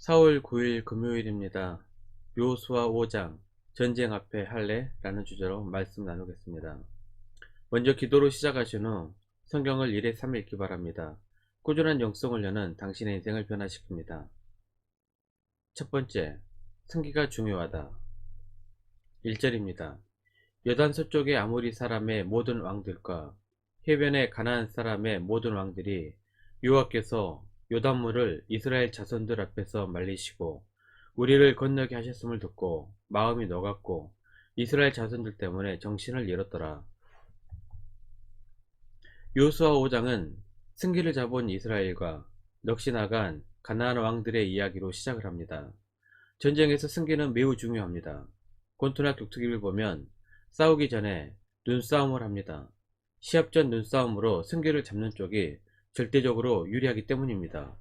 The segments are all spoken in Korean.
4월 9일 금요일입니다. 여호수아 5장 전쟁 앞에 할례라는 주제로 말씀 나누겠습니다. 먼저 기도로 시작하신 후 성경을 1회 3 읽기 바랍니다. 꾸준한 영성을 여는 당신의 인생을 변화시킵니다. 첫 번째, 승기가 중요하다. 1절입니다. 요단 서쪽의 아모리 사람의 모든 왕들과 해변의 가나안 사람의 모든 왕들이 여호와께서 요단물을 이스라엘 자손들 앞에서 말리시고 우리를 건너게 하셨음을 듣고 마음이 녹았고 이스라엘 자손들 때문에 정신을 잃었더라. 여호수아 5장은 승기를 잡은 이스라엘과 넋이 나간 가나안 왕들의 이야기로 시작을 합니다. 전쟁에서 승기는 매우 중요합니다. 권투나 격투기를 보면 싸우기 전에 눈싸움을 합니다. 시합 전 눈싸움으로 승기를 잡는 쪽이 절대적으로 유리하기 때문입니다.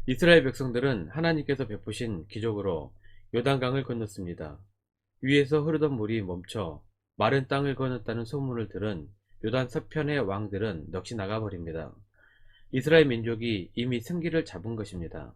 이스라엘 백성들은 하나님께서 베푸신 기적으로 요단강을 건넜습니다. 위에서 흐르던 물이 멈춰 마른 땅을 건넜다는 소문을 들은 요단 서편의 왕들은 넋이 나가버립니다. 이스라엘 민족이 이미 승기를 잡은 것입니다.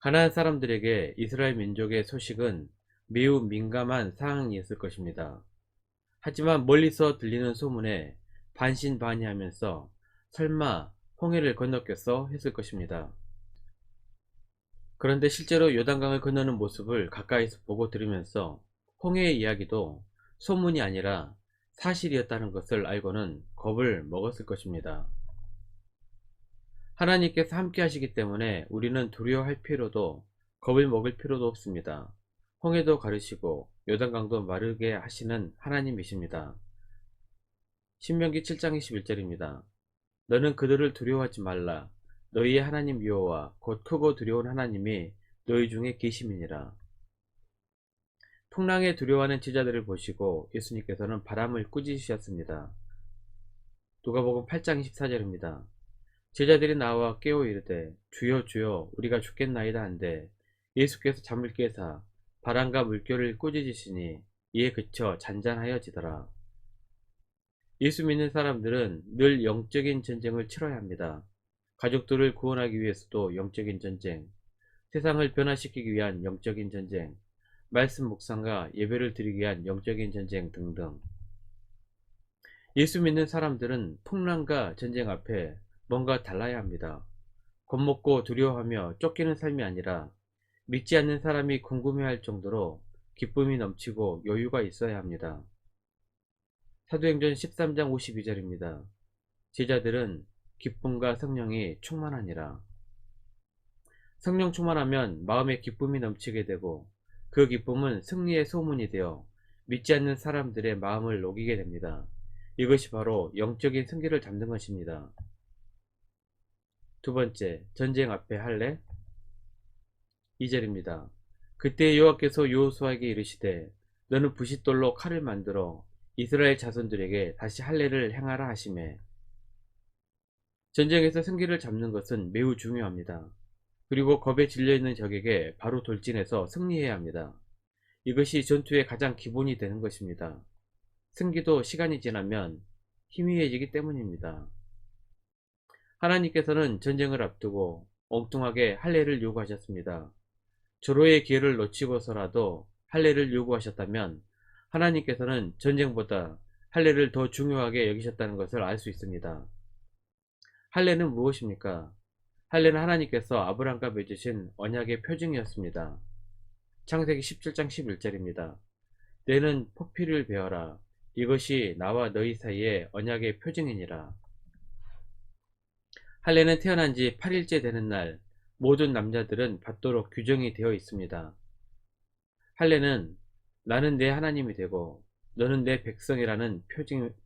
가나안 사람들에게 이스라엘 민족의 소식은 매우 민감한 사항이었을 것입니다. 하지만 멀리서 들리는 소문에 반신반의하면서 설마 홍해를 건넜겠어 했을 것입니다. 그런데 실제로 요단강을 건너는 모습을 가까이서 보고 들으면서 홍해의 이야기도 소문이 아니라 사실이었다는 것을 알고는 겁을 먹었을 것입니다. 하나님께서 함께 하시기 때문에 우리는 두려워할 필요도 겁을 먹을 필요도 없습니다. 홍해도 가르시고 요단강도 마르게 하시는 하나님이십니다. 신명기 7장 21절입니다. 너는 그들을 두려워하지 말라. 너희의 하나님 여호와 곧 크고 두려운 하나님이 너희 중에 계심이니라. 풍랑에 두려워하는 제자들을 보시고 예수님께서는 바람을 꾸짖으셨습니다. 누가복음 8장 24절입니다. 제자들이 나와 깨어 이르되 주여 주여 우리가 죽겠나이다 한데 예수께서 잠을 깨사 바람과 물결을 꾸짖으시니 이에 그쳐 잔잔하여지더라. 예수 믿는 사람들은 늘 영적인 전쟁을 치러야 합니다. 가족들을 구원하기 위해서도 영적인 전쟁, 세상을 변화시키기 위한 영적인 전쟁, 말씀 묵상과 예배를 드리기 위한 영적인 전쟁 등등. 예수 믿는 사람들은 풍랑과 전쟁 앞에 뭔가 달라야 합니다. 겁먹고 두려워하며 쫓기는 삶이 아니라 믿지 않는 사람이 궁금해할 정도로 기쁨이 넘치고 여유가 있어야 합니다. 사도행전 13장 52절입니다. 제자들은 기쁨과 성령이 충만하니라. 성령 충만하면 마음에 기쁨이 넘치게 되고 그 기쁨은 승리의 소문이 되어 믿지 않는 사람들의 마음을 녹이게 됩니다. 이것이 바로 영적인 승기를 잡는 것입니다. 두 번째, 전쟁 앞에 할례. 2절입니다. 그때 여호와께서 여호수아에게 이르시되 너는 부싯돌로 칼을 만들어 이스라엘 자손들에게 다시 할례를 행하라 하시매. 전쟁에서 승기를 잡는 것은 매우 중요합니다. 그리고 겁에 질려있는 적에게 바로 돌진해서 승리해야 합니다. 이것이 전투의 가장 기본이 되는 것입니다. 승기도 시간이 지나면 희미해지기 때문입니다. 하나님께서는 전쟁을 앞두고 엉뚱하게 할례를 요구하셨습니다. 절호의 기회를 놓치고서라도 할례를 요구하셨다면 하나님께서는 전쟁보다 할례를 더 중요하게 여기셨다는 것을 알 수 있습니다. 할례는 무엇입니까? 할례는 하나님께서 아브라함과 맺으신 언약의 표징이었습니다. 창세기 17장 11절입니다. 너는 포피를 베어라. 이것이 나와 너희 사이의 언약의 표징이니라. 할례는 태어난 지 8일째 되는 날 모든 남자들은 받도록 규정이 되어 있습니다. 할례는 나는 내 하나님이 되고 너는 내 백성이라는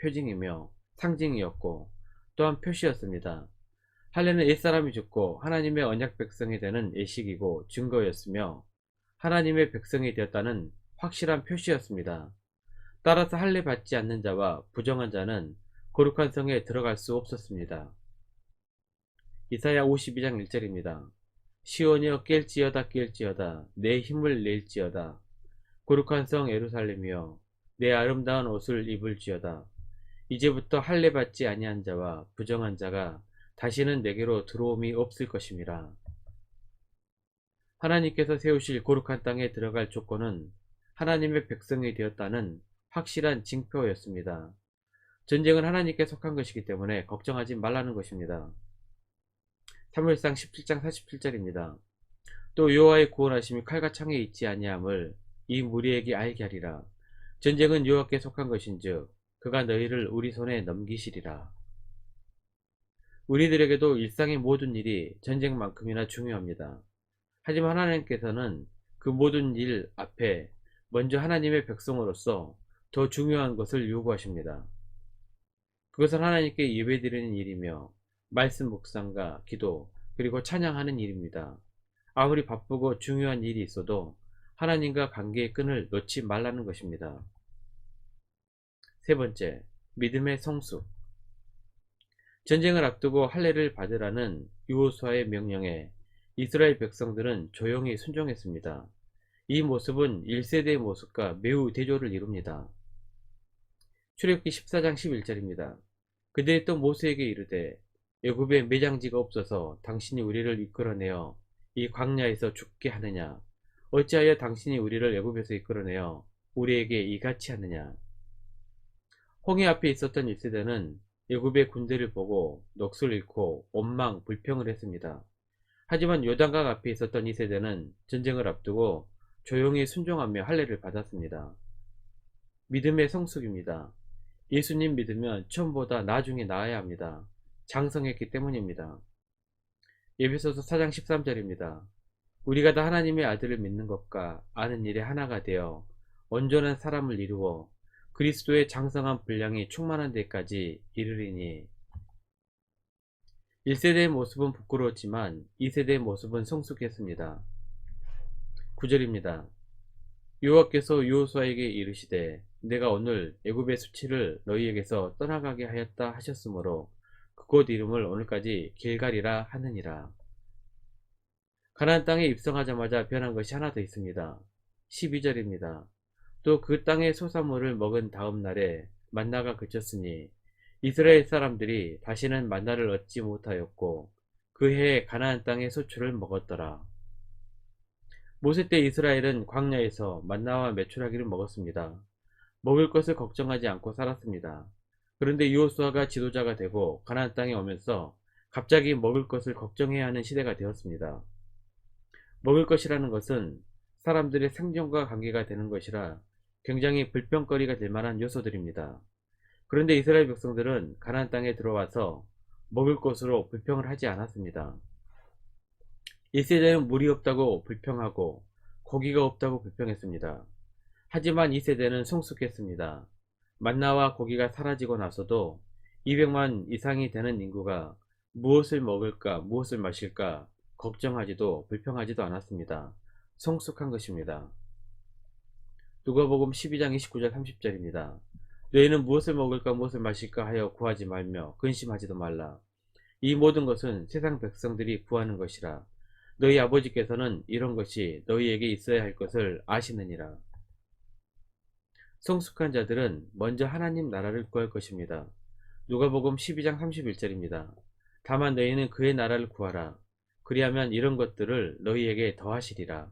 표징이며 상징이었고 또한 표시였습니다. 할례는 옛사람이 죽고 하나님의 언약 백성이 되는 예식이고 증거였으며 하나님의 백성이 되었다는 확실한 표시였습니다. 따라서 할례 받지 않는 자와 부정한 자는 거룩한 성에 들어갈 수 없었습니다. 이사야 52장 1절입니다. 시온이여 깰지어다 깰지어다 내 힘을 낼지어다 거룩한 성 예루살렘이여 내 아름다운 옷을 입을지어다. 이제부터 할례 받지 아니한 자와 부정한 자가 다시는 내게로 들어옴이 없을 것임이라. 하나님께서 세우실 거룩한 땅에 들어갈 조건은 하나님의 백성이 되었다는 확실한 징표였습니다. 전쟁은 하나님께 속한 것이기 때문에 걱정하지 말라는 것입니다. 사무엘상 17장 47절입니다. 또 여호와의 구원하심이 칼과 창에 있지 아니함을 이 무리에게 알게 하리라. 전쟁은 여호와께 속한 것인즉 그가 너희를 우리 손에 넘기시리라. 우리들에게도 일상의 모든 일이 전쟁만큼이나 중요합니다. 하지만 하나님께서는 그 모든 일 앞에 먼저 하나님의 백성으로서 더 중요한 것을 요구하십니다. 그것은 하나님께 예배드리는 일이며 말씀 묵상과 기도 그리고 찬양하는 일입니다. 아무리 바쁘고 중요한 일이 있어도 하나님과 관계의 끈을 놓지 말라는 것입니다. 세 번째, 믿음의 성숙. 전쟁을 앞두고 할례를 받으라는 여호수아의 명령에 이스라엘 백성들은 조용히 순종했습니다. 이 모습은 1세대의 모습과 매우 대조를 이룹니다. 출애굽기 14장 11절입니다. 그들이 또 모세에게 이르되 애굽에 매장지가 없어서 당신이 우리를 이끌어내어 이 광야에서 죽게 하느냐? 어찌하여 당신이 우리를 애굽에서 이끌어내어 우리에게 이같이 하느냐? 홍해 앞에 있었던 1세대는 애굽의 군대를 보고 넋을 잃고 원망 불평을 했습니다. 하지만 요단강 앞에 있었던 2세대는 전쟁을 앞두고 조용히 순종하며 할례를 받았습니다. 믿음의 성숙입니다. 예수님 믿으면 처음보다 나중에 나아야 합니다. 장성했기 때문입니다. 에베소서 4장 13절입니다. 우리가 다 하나님의 아들을 믿는 것과 아는 일에 하나가 되어 온전한 사람을 이루어 그리스도의 장성한 분량이 충만한 데까지 이르리니. 1세대의 모습은 부끄러웠지만 2세대의 모습은 성숙했습니다. 9절입니다. 여호와께서 여호수아에게 이르시되 내가 오늘 애굽의 수치를 너희에게서 떠나가게 하였다 하셨으므로 그곳 이름을 오늘까지 길갈이라 하느니라. 가나안 땅에 입성하자마자 변한 것이 하나 더 있습니다. 12절입니다. 또 그 땅의 소사물을 먹은 다음 날에 만나가 그쳤으니 이스라엘 사람들이 다시는 만나를 얻지 못하였고 그 해에 가나안 땅의 소출을 먹었더라. 모세 때 이스라엘은 광야에서 만나와 메추라기를 먹었습니다. 먹을 것을 걱정하지 않고 살았습니다. 그런데 여호수아가 지도자가 되고 가나안 땅에 오면서 갑자기 먹을 것을 걱정해야 하는 시대가 되었습니다. 먹을 것이라는 것은 사람들의 생존과 관계가 되는 것이라 굉장히 불평거리가 될 만한 요소들입니다. 그런데 이스라엘 백성들은 가나안 땅에 들어와서 먹을 것으로 불평을 하지 않았습니다. 1세대는 물이 없다고 불평하고 고기가 없다고 불평했습니다. 하지만 2세대는 성숙했습니다. 만나와 고기가 사라지고 나서도 200만 이상이 되는 인구가 무엇을 먹을까 무엇을 마실까 걱정하지도 불평하지도 않았습니다. 성숙한 것입니다. 누가복음 12장 29절 30절입니다. 너희는 무엇을 먹을까 무엇을 마실까 하여 구하지 말며 근심하지도 말라. 이 모든 것은 세상 백성들이 구하는 것이라. 너희 아버지께서는 이런 것이 너희에게 있어야 할 것을 아시느니라. 성숙한 자들은 먼저 하나님 나라를 구할 것입니다. 누가복음 12장 31절입니다. 다만 너희는 그의 나라를 구하라. 그리하면 이런 것들을 너희에게 더하시리라.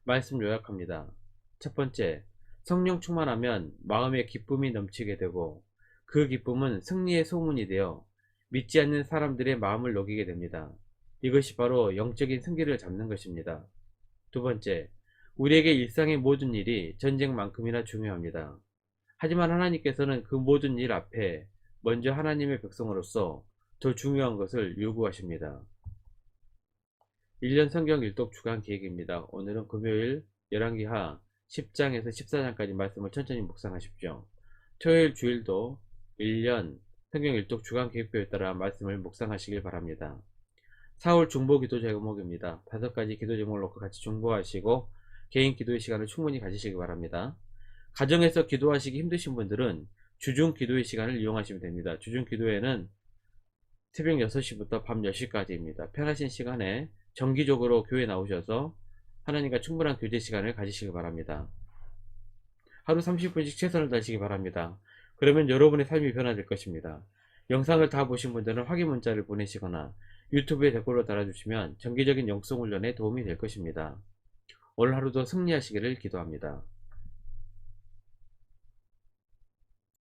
말씀 요약합니다. 첫 번째, 성령 충만하면 마음에 기쁨이 넘치게 되고 그 기쁨은 승리의 소문이 되어 믿지 않는 사람들의 마음을 녹이게 됩니다. 이것이 바로 영적인 승기를 잡는 것입니다. 두 번째, 우리에게 일상의 모든 일이 전쟁만큼이나 중요합니다. 하지만 하나님께서는 그 모든 일 앞에 먼저 하나님의 백성으로서 더 중요한 것을 요구하십니다. 1년 성경 일독 주간 계획입니다. 오늘은 금요일 열왕기하 10장에서 14장까지 말씀을 천천히 묵상하십시오. 토요일 주일도 1년 성경 일독 주간 계획표에 따라 말씀을 묵상하시길 바랍니다. 4월 중보 기도 제목입니다. 5가지 기도 제목을 놓고 같이 중보하시고 개인 기도의 시간을 충분히 가지시기 바랍니다. 가정에서 기도하시기 힘드신 분들은 주중 기도의 시간을 이용하시면 됩니다. 주중 기도에는 새벽 6시부터 밤 10시까지입니다. 편하신 시간에 정기적으로 교회 나오셔서 하나님과 충분한 교제 시간을 가지시기 바랍니다. 하루 30분씩 최선을 다하시기 바랍니다. 그러면 여러분의 삶이 변화될 것입니다. 영상을 다 보신 분들은 확인 문자를 보내시거나 유튜브에 댓글로 달아주시면 정기적인 영성 훈련에 도움이 될 것입니다. 오늘 하루도 승리하시기를 기도합니다.